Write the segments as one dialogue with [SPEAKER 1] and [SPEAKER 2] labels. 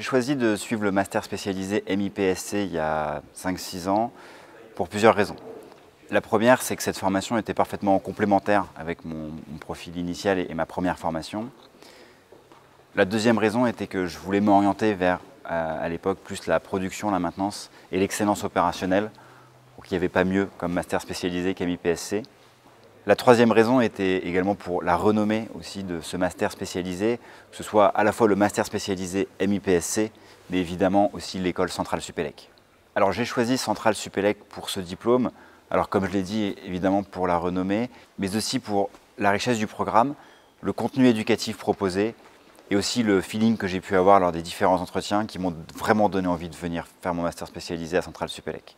[SPEAKER 1] choisi de suivre le master spécialisé MIPSC il y a 5-6 ans pour plusieurs raisons. La première, c'est que cette formation était parfaitement complémentaire avec mon profil initial et ma première formation. La deuxième raison était que je voulais m'orienter vers, à l'époque, plus la production, la maintenance et l'excellence opérationnelle. Donc il n'y avait pas mieux comme master spécialisé qu'MIPSC. La troisième raison était également pour la renommée aussi de ce master spécialisé, que ce soit à la fois le master spécialisé MIPSC, mais évidemment aussi l'école Centrale Supélec. Alors j'ai choisi Centrale Supélec pour ce diplôme, alors comme je l'ai dit, évidemment pour la renommée, mais aussi pour la richesse du programme, le contenu éducatif proposé et aussi le feeling que j'ai pu avoir lors des différents entretiens qui m'ont vraiment donné envie de venir faire mon master spécialisé à Centrale Supélec.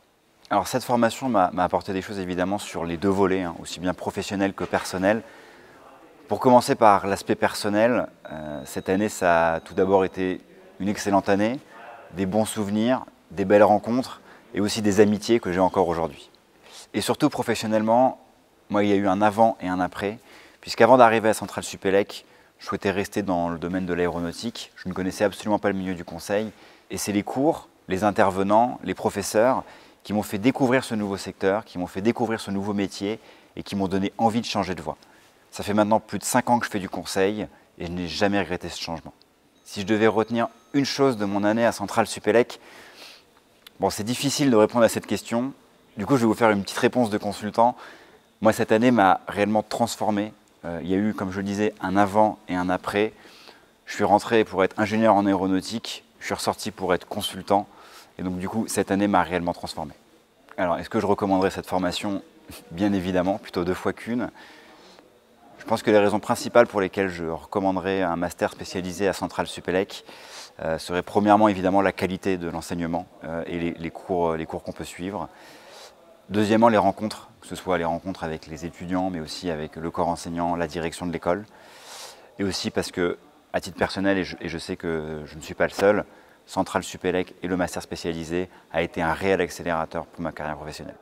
[SPEAKER 1] Alors cette formation m'a apporté des choses évidemment sur les deux volets, aussi bien professionnel que personnel. Pour commencer par l'aspect personnel, cette année ça a tout d'abord été une excellente année, des bons souvenirs, des belles rencontres et aussi des amitiés que j'ai encore aujourd'hui. Et surtout professionnellement, moi il y a eu un avant et un après, puisqu'avant d'arriver à Centrale Supélec, je souhaitais rester dans le domaine de l'aéronautique. Je ne connaissais absolument pas le milieu du conseil et c'est les cours, les intervenants, les professeurs qui m'ont fait découvrir ce nouveau secteur, qui m'ont fait découvrir ce nouveau métier et qui m'ont donné envie de changer de voie. Ça fait maintenant plus de 5 ans que je fais du conseil et je n'ai jamais regretté ce changement. Si je devais retenir une chose de mon année à Centrale Supélec, bon, c'est difficile de répondre à cette question. Du coup, je vais vous faire une petite réponse de consultant. Moi, cette année m'a réellement transformé. Il y a eu, comme je le disais, un avant et un après. Je suis rentré pour être ingénieur en aéronautique, je suis ressorti pour être consultant. Et donc du coup, cette année m'a réellement transformé. Alors, est-ce que je recommanderais cette formation? Bien évidemment, plutôt 2 fois qu'une. Je pense que les raisons principales pour lesquelles je recommanderais un master spécialisé à Centrale Supélec seraient premièrement évidemment la qualité de l'enseignement et les cours qu'on peut suivre. Deuxièmement, les rencontres, que ce soit les rencontres avec les étudiants, mais aussi avec le corps enseignant, la direction de l'école. Et aussi parce que, à titre personnel, et je sais que je ne suis pas le seul, Centrale Supélec et le master spécialisé a été un réel accélérateur pour ma carrière professionnelle.